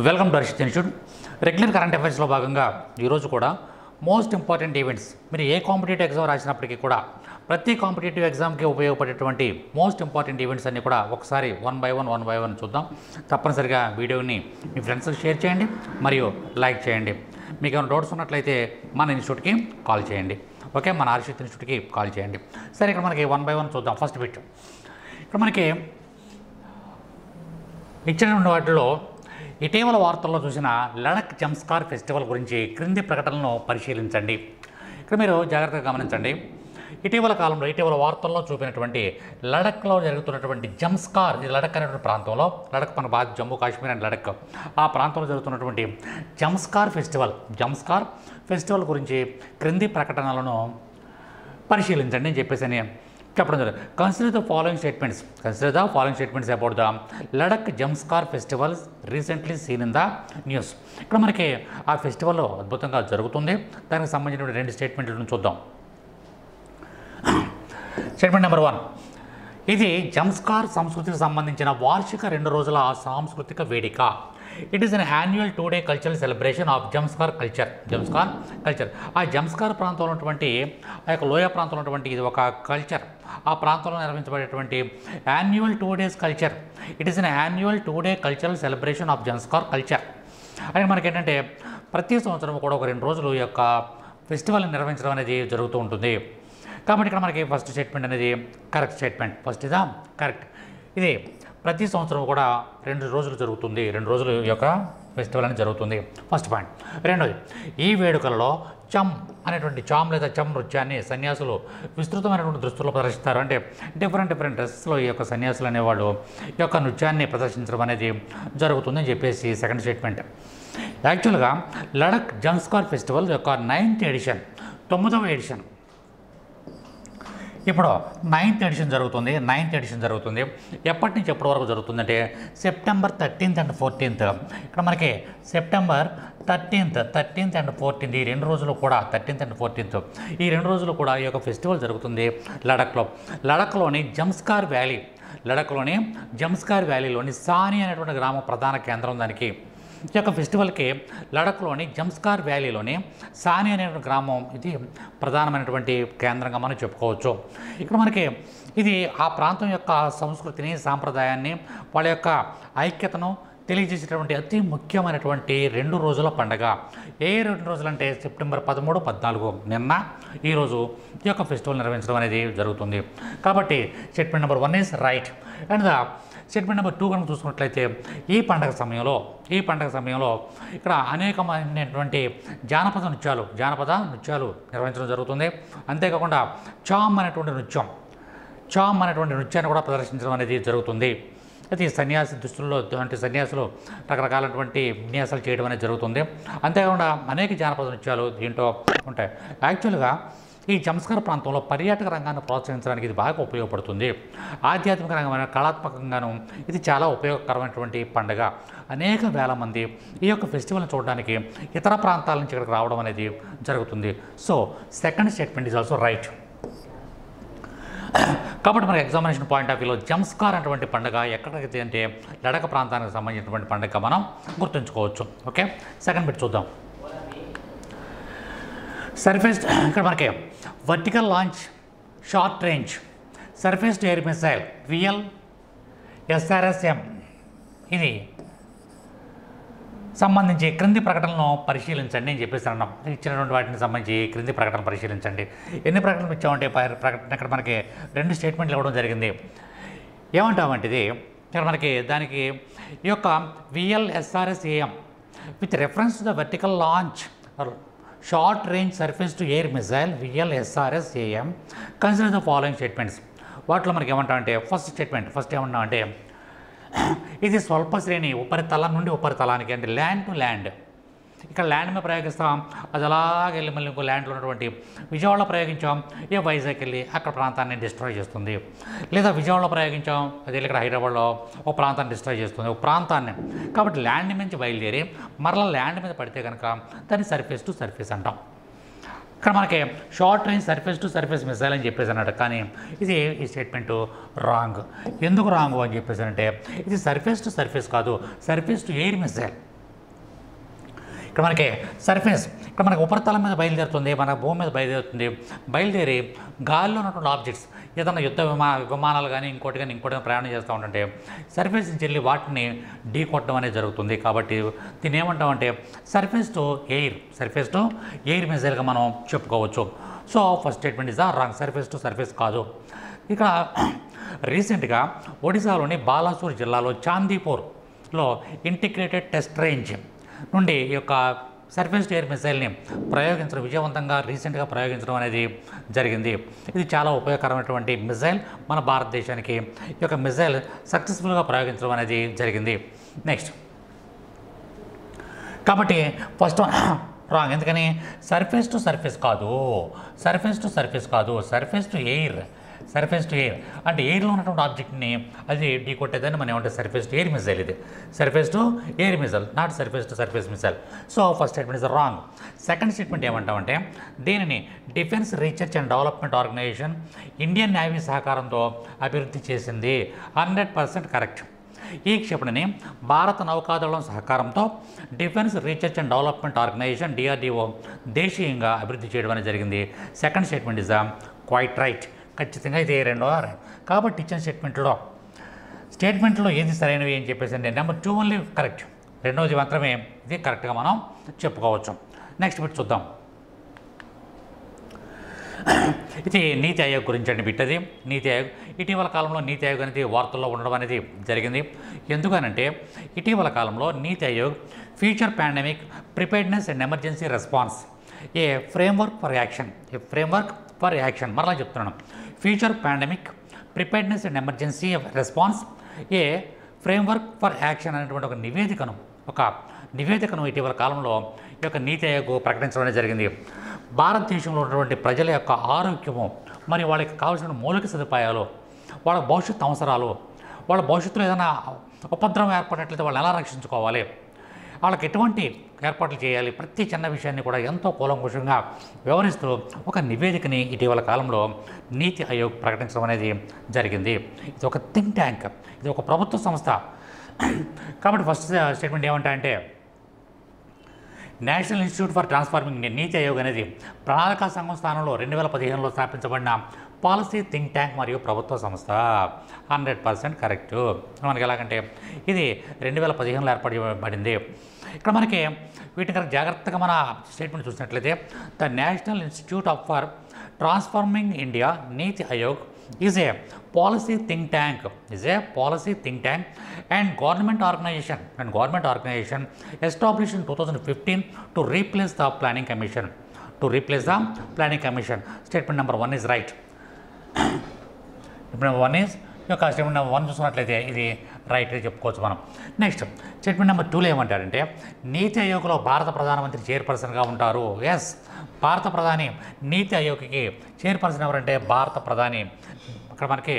Welcome to Harshit institute. Regular current అఫైర్స్లో భాగంగా ఈరోజు కూడా మోస్ట్ ఇంపార్టెంట్ ఈవెంట్స్, మీరు ఏ కాంపిటేటివ్ ఎగ్జామ్ రాసినప్పటికీ కూడా ప్రతి కాంపిటేటివ్ ఎగ్జామ్కి ఉపయోగపడేటువంటి మోస్ట్ ఇంపార్టెంట్ ఈవెంట్స్ అన్నీ కూడా ఒకసారి వన్ బై వన్ చూద్దాం. తప్పనిసరిగా వీడియోని మీ ఫ్రెండ్స్కి షేర్ చేయండి మరియు లైక్ చేయండి. మీకు ఏమైనా డౌట్స్ ఉన్నట్లయితే మన ఇన్స్టిట్యూట్కి కాల్ చేయండి. ఓకే, మన హర్షిత్ ఇన్స్టిట్యూట్కి కాల్ చేయండి. సరే, ఇక్కడ మనకి వన్ బై వన్ చూద్దాం. ఫస్ట్ బిట్, ఇక్కడ మనకి ఇచ్చినటువంటి వాటిలో ఇటీవల వార్తల్లో చూసిన లడక్ జంస్కార్ ఫెస్టివల్ గురించి క్రింది ప్రకటనలను పరిశీలించండి. ఇక్కడ మీరు జాగ్రత్తగా గమనించండి. ఇటీవల వార్తల్లో చూపినటువంటి లడఖ్లో జరుగుతున్నటువంటి జంస్కార్, ఇది లడక్ అనేటువంటి ప్రాంతంలో, లడక్ మన బాగా జమ్మూ కాశ్మీర్ అండ్ లడక్ ఆ ప్రాంతంలో జరుగుతున్నటువంటి జంస్కార్ ఫెస్టివల్ గురించి క్రింది ప్రకటనలను పరిశీలించండి అని చెప్పేసి చెప్పడం జరుగుతుంది. Consider the following statements about the Ladakh Zanskar festival recently seen in the news. ఇక్కడ మనకి ఆ ఫెస్టివల్ అద్భుతంగా జరుగుతుంది. దానికి సంబంధించిన రెండు స్టేట్మెంట్లను చూద్దాం. స్టేట్మెంట్ నెంబర్ 1, ఇది జంస్కార్ సంస్కృతికి సంబంధించిన వార్షిక 2 రోజుల సాంస్కృతిక వేదిక. It is an annual 2-day cultural celebration of Zanskar culture. ఆ జంస్కార్ ప్రాంతంలో ఉన్నటువంటి ఆ యొక్క లోయ ప్రాంతంలో ఉన్నటువంటి ఇది ఒక కల్చర్. ఆ ప్రాంతంలో నిర్వహించబడేటువంటి annual 2 days culture. It is an annual 2-day cultural celebration of Zanskar culture. అని మనకేంటంటే ప్రతి సంవత్సరం కూడా ఒక 2 రోజులు ఈ యొక్క ఫెస్టివల్ని నిర్వహించడం అనేది జరుగుతూ ఉంటుంది. కాబట్టి ఇక్కడ మనకి ఫస్ట్ స్టేట్మెంట్ అనేది కరెక్ట్ స్టేట్మెంట్. ఫస్ట్ ఇదా కరెక్ట్. ఇది ప్రతి సంవత్సరం కూడా 2 రోజులు జరుగుతుంది, 2 రోజులు ఈ యొక్క ఫెస్టివల్ అనేది జరుగుతుంది. First point. రెండోది, ఈ వేడుకలలో చమ్ లేదా చమ్ నృత్యాన్ని సన్యాసులు విస్తృతమైనటువంటి దుస్తుల్లో ప్రదర్శిస్తారు. అంటే డిఫరెంట్ డ్రెస్స్లో ఈ యొక్క సన్యాసులు అనేవాళ్ళు ఈ యొక్క నృత్యాన్ని ప్రదర్శించడం అనేది జరుగుతుందని చెప్పేసి సెకండ్ స్టేట్మెంట్. యాక్చువల్గా లడక్ జంస్కార్ ఫెస్టివల్ యొక్క 9th ఎడిషన్, 9వ ఎడిషన్, ఇప్పుడు 9th ఎడిషన్ జరుగుతుంది. ఎప్పటి నుంచి ఎప్పటి వరకు జరుగుతుందంటే సెప్టెంబర్ 13th and 14th. ఇక్కడ మనకి సెప్టెంబర్ 13th and 14th ఈ 2 రోజులు కూడా 13th and 14th ఈ 2 రోజులు కూడా ఈ యొక్క ఫెస్టివల్ జరుగుతుంది లడఖ్లోని జంస్కార్ వ్యాలీలోని సాని అనేటువంటి గ్రామం ప్రధాన కేంద్రం. దానికి ఈ యొక్క ఫెస్టివల్కి లడఖ్లోని జంస్కార్ వ్యాలీలోని సాని అనే గ్రామం ఇది ప్రధానమైనటువంటి కేంద్రంగా మనం చెప్పుకోవచ్చు. ఇక్కడ మనకి ఇది ఆ ప్రాంతం యొక్క సంస్కృతిని, సాంప్రదాయాన్ని, వాళ్ళ యొక్క ఐక్యతను తెలియజేసేటువంటి అతి ముఖ్యమైనటువంటి 2 రోజుల పండుగ. ఏ 2 రోజులు అంటే సెప్టెంబర్ 13, 14 నిన్న ఈరోజు ఈ యొక్క ఫెస్టివల్ నిర్వహించడం అనేది జరుగుతుంది. కాబట్టి statement number 1 is right. And statement number 2 కనుక చూసుకున్నట్లయితే ఈ పండుగ సమయంలో ఇక్కడ అనేకమైనటువంటి జానపద నృత్యాలు నిర్వహించడం జరుగుతుంది. అంతేకాకుండా చామ్ అనేటువంటి నృత్యాన్ని కూడా ప్రదర్శించడం అనేది జరుగుతుంది. అయితే సన్యాసి దుస్తుల్లో సన్యాసులు రకరకాలైనటువంటి విన్యాసాలు చేయడం అనేది జరుగుతుంది. అంతేకాకుండా అనేక జానపద నృత్యాలు దీంట్లో ఉంటాయి. యాక్చువల్గా ఈ జంస్కార్ ప్రాంతంలో పర్యాటక రంగాన్ని ప్రోత్సహించడానికి ఇది బాగా ఉపయోగపడుతుంది. ఆధ్యాత్మిక రంగమైన, కళాత్మకంగాను ఇది చాలా ఉపయోగకరమైనటువంటి పండుగ. అనేక వేల మంది ఈ యొక్క ఫెస్టివల్ని చూడడానికి ఇతర ప్రాంతాల నుంచి ఇక్కడికి రావడం అనేది జరుగుతుంది. So second statement is also right. కాబట్టి మనకి ఎగ్జామినేషన్ పాయింట్ ఆఫ్ వ్యూలో జంస్కార్ అటువంటి పండుగ ఎక్కడికి అంటే లడఖ్ ప్రాంతానికి సంబంధించినటువంటి పండుగ మనం గుర్తుంచుకోవచ్చు. ఓకే, సెకండ్ బిట్ చూద్దాం. సర్ఫేస్, ఇక్కడ మనకి vertical launch short range surface to air missile VLSRSM ఇది సంబంధించి క్రింది ప్రకటనలను పరిశీలించండి అని చెప్పేసి అన్నాం. ఇచ్చినటువంటి వాటిని సంబంధించి క్రింది ప్రకటన పరిశీలించండి. ఎన్ని ప్రకటనలు ఇచ్చామంటే ప్రకటన ఇక్కడ మనకి 2 స్టేట్మెంట్లు ఇవ్వడం జరిగింది. ఏమంటామంటే ఇది ఇక్కడ మనకి దానికి ఈ యొక్క VLSRSAM with reference to the vertical launch short range surface to air missile VLSRSAM consider the following statements. వాటిలో మనకి ఏమంటామంటే ఫస్ట్ ఏమంటామంటే ఇది స్వల్ప శ్రేణి ఉపరితలం నుండి ఉపరితలానికి, అంటే ల్యాండ్ టు ల్యాండ్. ఇక్కడ ల్యాండ్ మీద ప్రయోగిస్తాం, అది అలాగే వెళ్ళి మళ్ళీ ఇంకో ల్యాండ్లో ఉన్నటువంటి విజయవాడలో ప్రయోగించాం, ఏ వైజాగ్ వెళ్ళి అక్కడ ప్రాంతాన్ని డిస్ట్రాయ్ చేస్తుంది. లేదా విజయవాడలో ప్రయోగించాం, అది వెళ్ళి ఇక్కడ హైదరాబాద్లో ఒక ప్రాంతాన్ని డిస్ట్రాయ్ చేస్తుంది, ఒక ప్రాంతాన్ని. కాబట్టి ల్యాండ్ నుంచి బయలుదేరి మరలా ల్యాండ్ మీద పడితే కనుక దాన్ని సర్ఫేస్ టు సర్ఫేస్ అంటాం. ఇక్కడ మనకి short range surface to surface missile అని చెప్పేసి అన్నాడు. కానీ ఇది ఈ స్టేట్మెంట్ రాంగ్. ఎందుకు రాంగ్ అని చెప్పేసి అంటే ఇది సర్ఫేస్ టు సర్ఫేస్ కాదు, సర్ఫేస్ టు ఎయిర్ మిసైల్. ఇక్కడ మనకి సర్ఫేస్ ఇక్కడ మనకి ఉపరితలం మీద బయలుదేరుతుంది, మన భూమి మీద బయలుదేరుతుంది. బయలుదేరి గాలిలో ఉన్నటువంటి ఆబ్జెక్ట్స్ ఏదైనా యుద్ధ విమానాలు కానీ ఇంకోటి ప్రయాణం చేస్తూ ఉంటుంటే సర్ఫేస్ నుంచి వెళ్ళి వాటిని ఢీ కొట్టడం అనేది జరుగుతుంది. కాబట్టి దీన్ని ఏమంటామంటే సర్ఫేస్ టు ఎయిర్ మిసైల్గా మనం చెప్పుకోవచ్చు. So first statement is the wrong, surface to surface కాదు. ఇక్కడ రీసెంట్గా ఒడిశాలోని బాలాసోర్ జిల్లాలో చాందీపూర్లో ఇంటిగ్రేటెడ్ టెస్ట్ రేంజ్ నుండి ఈ యొక్క సర్ఫేస్ టు ఎయిర్ మిసైల్ని విజయవంతంగా రీసెంట్గా ప్రయోగించడం అనేది జరిగింది. ఇది చాలా ఉపయోగకరమైనటువంటి మిసైల్, మన భారతదేశానికి ఈ యొక్క మిసైల్ సక్సెస్ఫుల్గా ప్రయోగించడం అనేది జరిగింది. నెక్స్ట్ కాబట్టి ఫస్ట్ రాంగ్, ఎందుకని సర్ఫేస్ టు సర్ఫేస్ కాదు, సర్ఫేస్ టు ఎయిర్ అంటే ఎయిర్లో ఉన్నటువంటి ఆబ్జెక్ట్ని అది ఢీ కొట్టేదని మనం ఏమంటే సర్ఫేస్ టు ఎయిర్ మిసైల్. ఇది surface to air missile, not surface to surface missile. So first statement is wrong. Second statement ఏమంటామంటే దీనిని defence research and development organisation Indian navy సహకారంతో అభివృద్ధి చేసింది. 100% కరెక్ట్. ఈ క్షిపణిని భారత నౌకాదళం సహకారంతో defence research and development organisation DRDO దేశీయంగా అభివృద్ధి చేయడం అనేది జరిగింది. Second statement is quite right. ఖచ్చితంగా ఇది రెండో కాబట్టి ఇచ్చిన స్టేట్మెంట్లో ఏది సరైనవి అని చెప్పేసి అంటే నెంబర్ 2 ఓన్లీ కరెక్ట్, రెండోది మాత్రమే ఇది కరెక్ట్గా మనం చెప్పుకోవచ్చు. నెక్స్ట్ బిట్ చూద్దాం. ఇది నీతి ఆయోగ్ గురించి అండి బిట్. అది నీతి ఆయోగ్. ఇటీవల కాలంలో నీతి ఆయోగ్ అనేది వార్తల్లో ఉండడం అనేది జరిగింది. ఎందుకనంటే ఇటీవల కాలంలో నీతి Aayog future pandemic preparedness and emergency response A framework for action మరలా చెప్తున్నాను, future pandemic preparedness and emergency response A framework for action అనేటువంటి ఒక నివేదికను ఇటీవల కాలంలో ఈ యొక్క నీతి ఆయోగ్ ప్రకటించడం అనేది జరిగింది. భారతదేశంలో ఉన్నటువంటి ప్రజల యొక్క ఆరోగ్యము మరియు వాళ్ళకి కావాల్సిన మౌలిక సదుపాయాలు, వాళ్ళ భవిష్యత్తు అవసరాలు, వాళ్ళ భవిష్యత్తులో ఏదైనా ఉపద్రవం ఏర్పడినట్లయితే వాళ్ళు ఎలా రక్షించుకోవాలి, వాళ్ళకి ఎటువంటి ఏర్పాట్లు చేయాలి, ప్రతి చిన్న విషయాన్ని కూడా ఎంతో కూలంకుషంగా వివరిస్తూ ఒక నివేదికని ఇటీవల కాలంలో నీతి ఆయోగ్ ప్రకటించడం అనేది జరిగింది. ఇది ఒక థింక్ ట్యాంక్, ఇది ఒక ప్రభుత్వ సంస్థ. కాబట్టి ఫస్ట్ స్టేట్మెంట్ ఏమంటాయంటే national institute for transforming India NITI Aayog అనేది ప్రణాళికా సంఘం స్థానంలో 2015లో స్థాపించబడిన పాలసీ థింక్ ట్యాంక్ మరియు ప్రభుత్వ సంస్థ. 100% కరెక్ట్. మనకి ఎలాగంటే ఇది 2015లో ఏర్పడబడింది. ఇక్కడ మనకి వీటిని కనుక జాగ్రత్తగా మన స్టేట్మెంట్ చూసినట్లయితే the national institute for transforming India NITI Aayog is a policy think tank and government organization established in 2015 to replace the planning commission. Statement number 1 is right. Statement number 1 is యొక్క స్టేట్మెంట్ నెంబర్ 1 చూసుకున్నట్లయితే ఇది right చెప్పుకోవచ్చు మనం. Next statement number 2లో ఏమంటారంటే నీతి ఆయోగ్లో భారత ప్రధానమంత్రి చైర్పర్సన్గా ఉంటారు. ఎస్, భారత ప్రధాని నీతి ఆయోగ్కి చైర్పర్సన్ ఎవరంటే భారత ప్రధాని. అక్కడ మనకి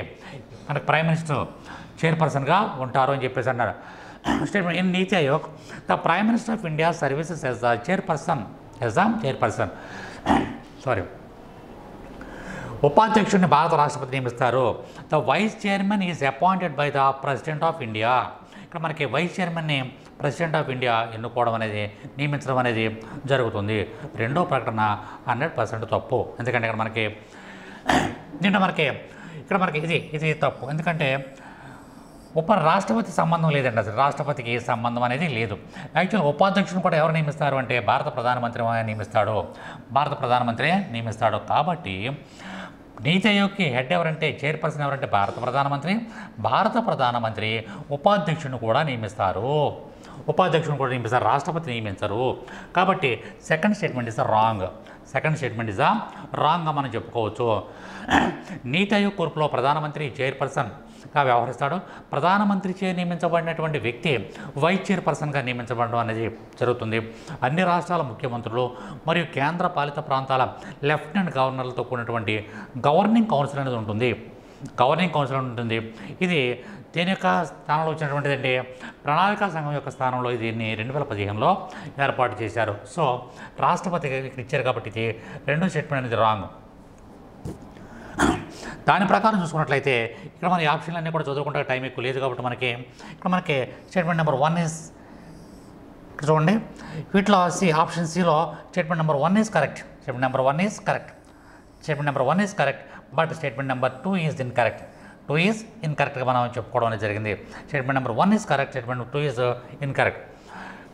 ప్రైమ్ మినిస్టర్ చైర్పర్సన్గా ఉంటారు అని చెప్పేసి అన్నారు. Statement in NITI Aayog the prime minister of India serves as the chairperson ఉపాధ్యక్షుడిని భారత రాష్ట్రపతి నియమిస్తారు. The vice chairman is appointed by the president of India. ఇక్కడ మనకి వైస్ చైర్మన్ని ప్రెసిడెంట్ ఆఫ్ ఇండియా ఎన్నుకోవడం అనేది నియమించడం అనేది జరుగుతుంది. రెండో ప్రకటన 100% తప్పు. ఎందుకంటే ఇక్కడ మనకి ఇది తప్పు. ఎందుకంటే రాష్ట్రపతి సంబంధం లేదండి, అసలు రాష్ట్రపతికి సంబంధం అనేది లేదు. యాక్చువల్గా ఉపాధ్యక్షుని కూడా ఎవరు నియమిస్తారు అంటే భారత ప్రధానమంత్రి నియమిస్తాడు. కాబట్టి నీతి ఆయోగ్కి హెడ్ ఎవరంటే చైర్పర్సన్ ఎవరంటే భారత ప్రధానమంత్రి ఉపాధ్యక్షుని కూడా నియమిస్తారు. రాష్ట్రపతి నియమించరు. కాబట్టి సెకండ్ స్టేట్మెంట్ ఇస్ రాంగ్గా మనం చెప్పుకోవచ్చు. నీతి ఆయోగ్ కూర్పులో ప్రధానమంత్రి చైర్పర్సన్గా వ్యవహరిస్తాడు. ప్రధానమంత్రిచే నియమించబడినటువంటి వ్యక్తి వైస్ చైర్పర్సన్గా నియమించబడడం అనేది జరుగుతుంది. అన్ని రాష్ట్రాల ముఖ్యమంత్రులు మరియు కేంద్ర పాలిత ప్రాంతాల లెఫ్టినెంట్ గవర్నర్లతో కూడినటువంటి గవర్నింగ్ కౌన్సిల్ అనేది ఉంటుంది. ఇది దేని యొక్క స్థానంలో వచ్చినటువంటిది అంటే ప్రణాళికా సంఘం యొక్క స్థానంలో దీన్ని 2015లో ఏర్పాటు చేశారు. సో రాష్ట్రపతికి ఇచ్చారు కాబట్టి ఇది రెండో స్టేట్మెంట్ అనేది రాంగ్. దాని ప్రకారం చూసుకున్నట్లయితే ఇక్కడ మన ఆప్షన్లన్నీ కూడా చదువుకుంటే టైం ఎక్కువ లేదు కాబట్టి మనకి స్టేట్మెంట్ నెంబర్ 1 ఇస్ ఇక్కడ చూడండి, వీటిలో ఆప్షన్ సిలో statement number 1 is correct. Statement number 1 is correct. Statement number 1 is correct, but statement number 2 is incorrect. 2 is ఇన్కరెక్ట్గా మనం చెప్పుకోవడం అనేది జరిగింది. Statement number 1 is correct, statement 2 is incorrect.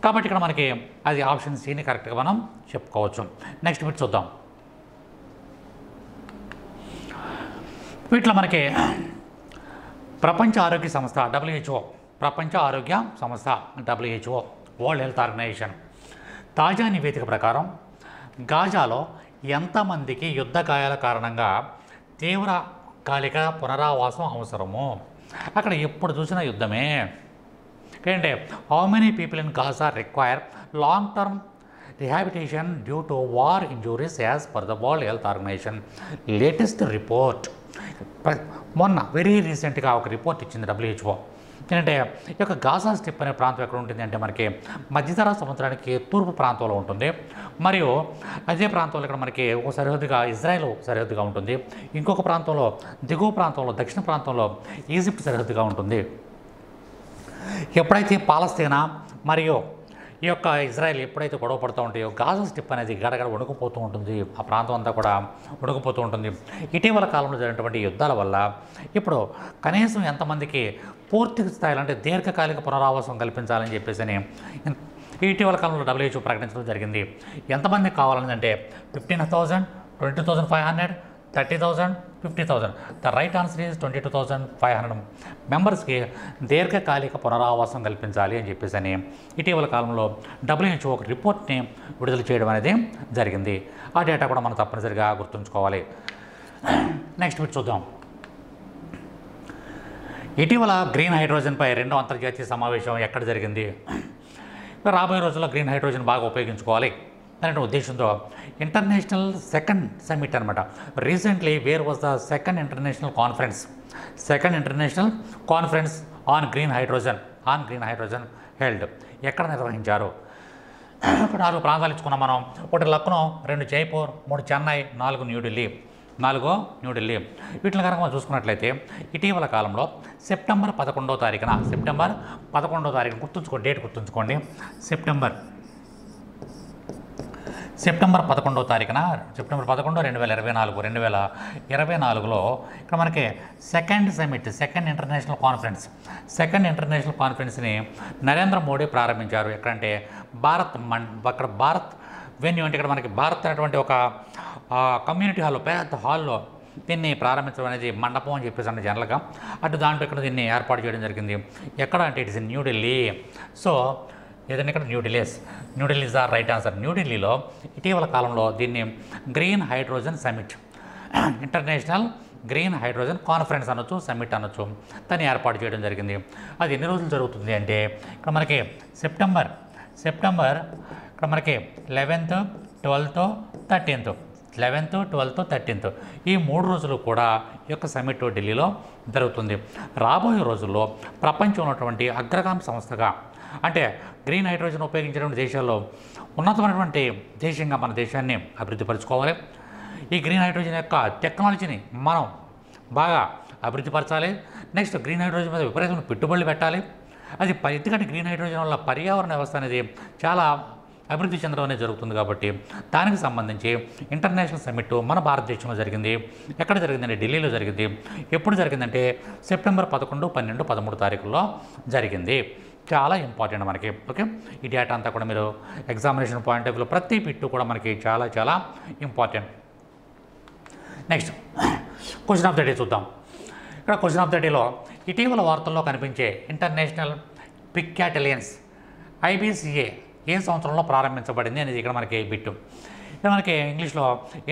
కాబట్టి ఇక్కడ మనకి అది ఆప్షన్ సిని కరెక్ట్గా మనం చెప్పుకోవచ్చు. నెక్స్ట్ బిట్ చూద్దాం. వీటిలో మనకి ప్రపంచ ఆరోగ్య సంస్థ WHO, ప్రపంచ ఆరోగ్య సంస్థ WHO, వరల్డ్ హెల్త్ ఆర్గనైజేషన్ తాజా నివేదిక ప్రకారం గాజాలో ఎంతమందికి యుద్ధ గాయాల కారణంగా తీవ్రకాలిక పునరావాసం అవసరము? అక్కడ ఎప్పుడు చూసినా యుద్ధమే. ఏంటంటే how many people in Gaza require long term rehabilitation due to war injuries as per the world health organisation latest report. మొన్న వెరీ రీసెంట్గా ఒక రిపోర్ట్ ఇచ్చింది WHO. ఏంటంటే ఈ యొక్క గాజా స్ట్రిప్ అనే ప్రాంతం ఎక్కడ ఉంటుంది అంటే మనకి మధ్యధరా సముద్రానికి తూర్పు ప్రాంతంలో ఉంటుంది. మరియు అదే ప్రాంతంలో ఇక్కడ మనకి ఒక సరిహద్దుగా ఇజ్రాయెల్ సరిహద్దుగా ఉంటుంది. ఇంకొక ప్రాంతంలో దిగువ ప్రాంతంలో దక్షిణ ప్రాంతంలో ఈజిప్ట్ సరిహద్దుగా ఉంటుంది. ఎప్పుడైతే పాలస్తీనా మరియు ఈ యొక్క ఇజ్రాయెల్ ఎప్పుడైతే గొడవ పడుతూ ఉంటాయో గాజా స్ట్రిప్ అనేది గడగడ వణుకుపోతూ ఉంటుంది. ఆ ప్రాంతం అంతా కూడా వణుకుపోతూ ఉంటుంది. ఇటీవల కాలంలో జరిగినటువంటి యుద్ధాల వల్ల ఇప్పుడు కనీసం ఎంతమందికి పూర్తి స్థాయిలో అంటే దీర్ఘకాలిక పునరావాసం కల్పించాలని చెప్పేసి ఇటీవల కాలంలో WHO ప్రకటించడం జరిగింది. ఎంతమందికి కావాలని అంటే 15,000, 22,500, 30,000, 50,000. ద రైట్ ఆన్సర్ ఈజ్ 22,500 మెంబర్స్కి దీర్ఘకాలిక పునరావాసం కల్పించాలి అని చెప్పేసి ఇటీవల కాలంలో WHO ఒక రిపోర్ట్ని విడుదల చేయడం అనేది జరిగింది. ఆ డేటా కూడా మనం తప్పనిసరిగా గుర్తుంచుకోవాలి. నెక్స్ట్ బిట్ చూద్దాం. ఇటీవల గ్రీన్ హైడ్రోజన్పై 2వ అంతర్జాతీయ సమావేశం ఎక్కడ జరిగింది? రాబోయే రోజుల్లో గ్రీన్ హైడ్రోజన్ బాగా ఉపయోగించుకోవాలి అనే ఉద్దేశంతో ఇంటర్నేషనల్ సెకండ్ సమ్మిట్ అనమాట. Recently where was the second international conference on green hydrogen held. ఎక్కడ నిర్వహించారు? 4 ప్రాంతాలు ఇచ్చుకున్నాం మనం. 1 లక్నో, 2 జైపూర్, 3 చెన్నై, 4 న్యూఢిల్లీ. వీటిని కనుక మనం చూసుకున్నట్లయితే ఇటీవల కాలంలో సెప్టెంబర్ 11వ తారీఖున గుర్తుంచుకోండి, డేట్ గుర్తుంచుకోండి. సెప్టెంబర్ 11వ తారీఖున సెప్టెంబర్ 11, 2024లో ఇక్కడ మనకి సెకండ్ ఇంటర్నేషనల్ కాన్ఫరెన్స్ని నరేంద్ర మోడీ ప్రారంభించారు. ఎక్కడంటే భారత్ వెన్యూ అంటే ఇక్కడ మనకి భారత్ అనేటువంటి ఒక కమ్యూనిటీ హాల్లో, పెద్ద హాల్లో దీన్ని ప్రారంభించడం అనేది మండపం అని చెప్పేసి అంటే జనరల్గా అటు దాంట్లో ఇక్కడ దీన్ని ఏర్పాటు చేయడం జరిగింది. ఎక్కడ అంటే it is in New Delhi. So ఏదైనా ఇక్కడ New Delhi is the right answer. న్యూఢిల్లీలో ఇటీవల కాలంలో దీన్ని green hydrogen summit, international green hydrogen conference అనొచ్చు, సమ్మిట్ అనొచ్చు, దాన్ని ఏర్పాటు చేయడం జరిగింది. అది ఎన్ని రోజులు జరుగుతుంది అంటే ఇక్కడ మనకి సెప్టెంబర్ ఇక్కడ మనకి 11th, 12th, 13th ఈ 3 రోజులు కూడా ఈ యొక్క సమ్మిట్ ఢిల్లీలో జరుగుతుంది. రాబోయే రోజుల్లో ప్రపంచంలో ఉన్నటువంటి అగ్రగామి సంస్థగా అంటే గ్రీన్ హైడ్రోజన్ ఉపయోగించేటువంటి దేశాల్లో ఉన్నతమైనటువంటి దేశంగా మన దేశాన్ని అభివృద్ధి పరచుకోవాలి. ఈ గ్రీన్ హైడ్రోజన్ యొక్క టెక్నాలజీని మనం బాగా అభివృద్ధి పరచాలి. నెక్స్ట్ గ్రీన్ హైడ్రోజన్ మీద విపరీతమైన పెట్టుబడులు పెట్టాలి. అది ఎందుకంటే గ్రీన్ హైడ్రోజన్ వల్ల పర్యావరణ వ్యవస్థ అనేది చాలా అభివృద్ధి చెందడం అనేది జరుగుతుంది. కాబట్టి దానికి సంబంధించి ఇంటర్నేషనల్ సమ్మిట్ మన భారతదేశంలో జరిగింది. ఎక్కడ జరిగిందంటే ఢిల్లీలో జరిగింది. ఎప్పుడు జరిగిందంటే సెప్టెంబర్ 11, 12, 13 తారీఖుల్లో జరిగింది. చాలా ఇంపార్టెంట్ మనకి. ఓకే, ఈ డేటా అంతా కూడా మీరు ఎగ్జామినేషన్ పాయింట్ ఆఫ్ వ్యూలో ప్రతి బిట్టు కూడా మనకి చాలా చాలా important. Next question of the day చూద్దాం. ఇక్కడ క్వశ్చన్ ఆఫ్ ద డేలో ఇటీవల వార్తల్లో కనిపించే international big cat alliance IBCA ఏ సంవత్సరంలో ప్రారంభించబడింది అనేది ఇక్కడ మనకి బిట్టు. ఇక్కడ మనకి ఇంగ్లీష్లో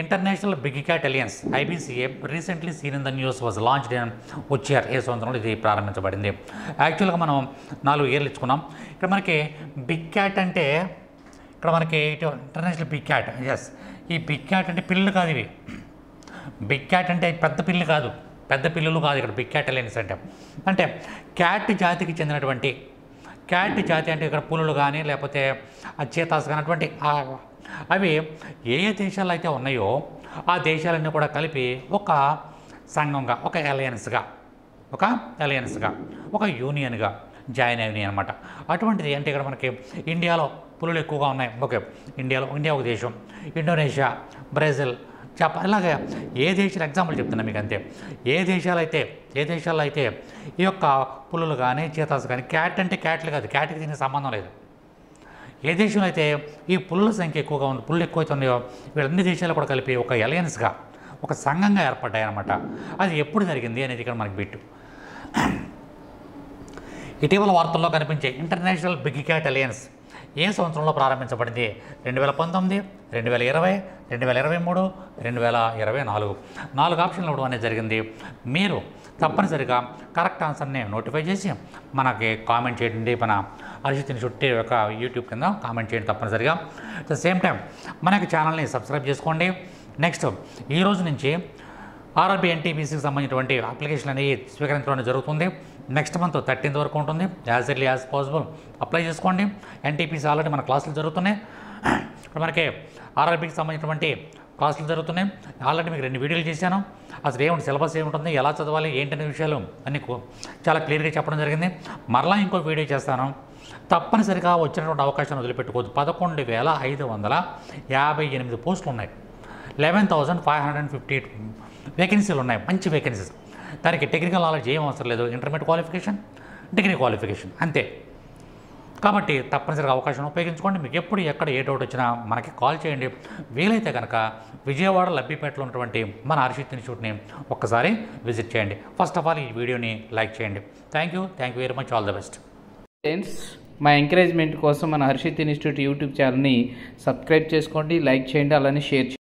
international big cat alliance IBCA recently seen in the news was launched in వచ్చారు. ఏ సంవత్సరంలో ఇది ప్రారంభించబడింది? యాక్చువల్గా మనం 4 ఇయర్లు ఇచ్చుకున్నాం. ఇక్కడ మనకి బిగ్ క్యాట్ అంటే ఇక్కడ మనకి ఇంటర్నేషనల్ బిగ్ క్యాట్, ఎస్, ఈ బిగ్ క్యాట్ అంటే పిల్లలు కాదు. ఇవి బిగ్ క్యాట్ అంటే పెద్ద పిల్లి కాదు, పెద్ద పిల్లలు కాదు. ఇక్కడ బిగ్ క్యాట్ అలయన్స్ అంటే క్యాట్ జాతికి చెందినటువంటి, క్యాట్ జాతి అంటే ఇక్కడ పులులు కానీ లేకపోతే చీతాస్ కానీ అటువంటి అవి ఏ దేశాలు అయితే ఉన్నాయో ఆ దేశాలన్నీ కూడా కలిపి ఒక సంఘంగా, ఒక అలయన్స్గా, ఒక యూనియన్గా జాయిన్ అయినాయి అనమాట. అటువంటిది అంటే ఇక్కడ మనకి ఇండియాలో పులులు ఎక్కువగా ఉన్నాయి. ఓకే, ఇండియా ఒక దేశం, ఇండోనేషియా, బ్రెజిల్, జపాన్, ఇలాగే ఏ దేశాల ఎగ్జాంపుల్ చెప్తున్నా మీకు అంతే. ఏ దేశాల్లో అయితే ఈ యొక్క పులులు కానీ చీతాస్ కానీ, క్యాట్ అంటే క్యాట్లు కాదు, క్యాట్కి దీనికి సంబంధం లేదు. ఏ దేశంలో అయితే ఈ పులుల సంఖ్య ఎక్కువగా ఉంది, పులులు ఎక్కువైతే ఉన్నాయో వీళ్ళన్ని దేశాలు కూడా కలిపి ఒక అలయన్స్గా, ఒక సంఘంగా ఏర్పడ్డాయి అనమాట. అది ఎప్పుడు జరిగింది అనేది ఇక్కడ మనకి బిట్టు. ఇటీవల వార్తల్లో కనిపించే ఇంటర్నేషనల్ బిగ్ క్యాట్ అలయన్స్ ఏ సంవత్సరంలో ప్రారంభించబడింది? 2019, 2020, 2023, 2024. 4 ఆప్షన్లు ఇవ్వడం అనేది జరిగింది. మీరు తప్పనిసరిగా కరెక్ట్ ఆన్సర్ని నోటిఫై చేసి మనకి కామెంట్ చేయండి. మన హర్షిత్ ఇన్స్టిట్యూట్ యొక్క యూట్యూబ్ కింద కామెంట్ చేయండి తప్పనిసరిగా. అట్ ద సేమ్ టైం మన యొక్క ఛానల్ని సబ్స్క్రైబ్ చేసుకోండి. నెక్స్ట్ ఈ రోజు నుంచి ఆర్ఆర్బీ ఎన్టీపీసీకి సంబంధించినటువంటి అప్లికేషన్ అనేది స్వీకరించడం జరుగుతుంది. నెక్స్ట్ మంత్ 13th వరకు ఉంటుంది. As early as possible apply చేసుకోండి. ఎన్టీపీసీ ఆల్రెడీ మన క్లాసులు జరుగుతున్నాయి. ఇప్పుడు మనకి ఆర్ఆర్బీకి సంబంధించినటువంటి క్లాసులు జరుగుతున్నాయి. ఆల్రెడీ మీకు 2 వీడియోలు చేశాను. అసలు ఏముంటుంది, సిలబస్ ఏముంటుంది, ఎలా చదవాలి, ఏంటనే విషయాలు అన్నీ చాలా క్లియర్గా చెప్పడం జరిగింది. మరలా ఇంకో వీడియో చేస్తాను. తప్పనిసరిగా వచ్చినటువంటి అవకాశాన్ని వదిలిపెట్టుకోవద్దు. 11,558 పోస్టులు ఉన్నాయి. 11,550 వేకెన్సీలు ఉన్నాయి, మంచి వేకెన్సీస్. దానికి టెక్నికల్ నాలెడ్జ్ ఏం అవసరం లేదు, ఇంటర్మీడియట్ క్వాలిఫికేషన్, డిగ్రీ క్వాలిఫికేషన్ అంతే. కాబట్టి తప్పనిసరిగా అవకాశం ఉపయోగించుకోండి. మీకు ఎప్పుడు ఎక్కడ ఏ డౌట్ వచ్చినా మనకి కాల్ చేయండి. వీలైతే కనుక విజయవాడ లబ్బిపేటలో ఉన్నటువంటి మన హర్షిత్ ఇన్స్టిట్యూట్ని ఒక్కసారి విజిట్ చేయండి. ఫస్ట్ ఆఫ్ ఆల్ ఈ వీడియోని లైక్ చేయండి. Thank you very much. All the best. Friends, మా ఎంకరేజ్మెంట్ కోసం మన హర్షిత్ ఇన్స్టిట్యూట్ యూట్యూబ్ ఛానల్ని సబ్స్క్రైబ్ చేసుకోండి, లైక్ చేయండి, అలానే షేర్ చేయండి.